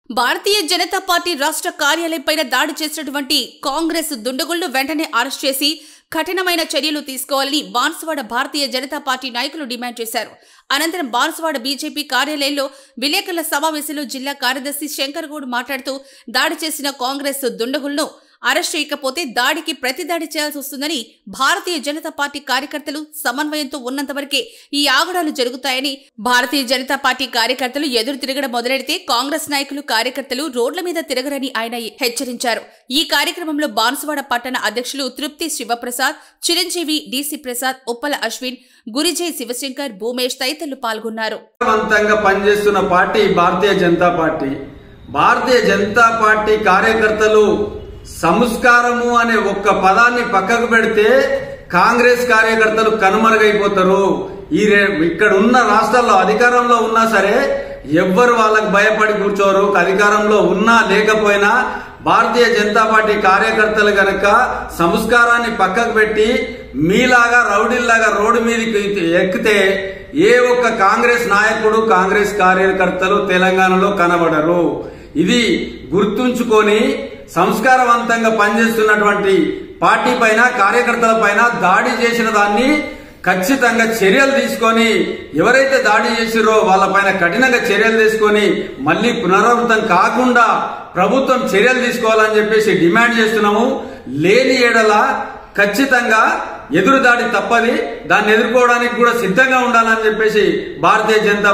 Bharatiya Janata party రాష్ట్ర కార్యాలయంపైన దాడి చేసినటువంటి కాంగ్రెస్ దుండగులను వెంటనే అరెస్ట్ చేసి కఠినమైన చర్యలు తీసుకోవాలని బాన్సువాడ భారతీయ జనతా పార్టీ నాయకులు డిమాండ్ చేశారు. అనంతరం బాన్సువాడ బీజేపీ కార్యాలయంలో విలేకరుల సమావేశంలో జిల్లా కార్యదర్శి శంకర్ గౌడ్ మాట్లాడుతూ దాడి చేసిన కాంగ్రెస్ దుండగులను అరెస్ట్ చేయకపోతే దాడికి ప్రతిదాడి చేయాల్సి వస్తుందని, భారతీయ జనతా పార్టీ కార్యకర్తలు సమన్వయంతో ఉన్నంత వరకే ఈ ఆగడాలు జరుగుతాయని, భారతీయ జనతా పార్టీ కార్యకర్తలు ఎదురు తిరగడం మొదలెడితే కాంగ్రెస్ నాయకులు కార్యకర్తలు రోడ్ల మీద తిరగరని ఆయన హెచ్చరించారు. ఈ కార్యక్రమంలో బాన్సువాడ పట్టణ అధ్యక్షులు తృప్తి శివప్రసాద్, చిరంజీవి, డీసీ ప్రసాద్, ఉప్పల అశ్విన్, గురిజై శివశంకర్, భూమేష్ తదితరులు పాల్గొన్నారు. పనిచేస్తున్న party Bharatiya Janata party. Bharatiya Janata party కార్యకర్తలు సంస్కారము అనే ఒక్క పదాన్ని పక్కకు పెడితే కాంగ్రెస్ కార్యకర్తలు కనుమరుగైపోతారు. ఇక్కడ ఉన్న రాష్ట్రాల్లో అధికారంలో ఉన్నా సరే ఎవ్వరు వాళ్ళకు భయపడి కూర్చోరు. అధికారంలో ఉన్నా లేకపోయినా భారతీయ జనతా పార్టీ కార్యకర్తలు గనక సంస్కారాన్ని పక్కకు పెట్టి మీలాగా రౌడీల్లాగా రోడ్డు మీదకి ఎక్కితే ఏ ఒక్క కాంగ్రెస్ నాయకుడు, కాంగ్రెస్ కార్యకర్తలు తెలంగాణలో కనబడరు. ఇది గుర్తుంచుకొని సంస్కారవంతంగా పనిచేస్తున్నటువంటి పార్టీ పైన, కార్యకర్తల పైన దాడి చేసిన దాన్ని ఖచ్చితంగా చర్యలు తీసుకొని, ఎవరైతే దాడి చేసిరో వాళ్ళ పైన కఠినంగా చర్యలు తీసుకొని మళ్లీ పునరావృతం కాకుండా ప్రభుత్వం చర్యలు తీసుకోవాలని చెప్పేసి డిమాండ్ చేస్తున్నాము. లేని ఏడల ఖచ్చితంగా ఎదురుదాడి తప్పది. దాన్ని ఎదుర్కోవడానికి కూడా సిద్ధంగా ఉండాలని చెప్పేసి భారతీయ జనతా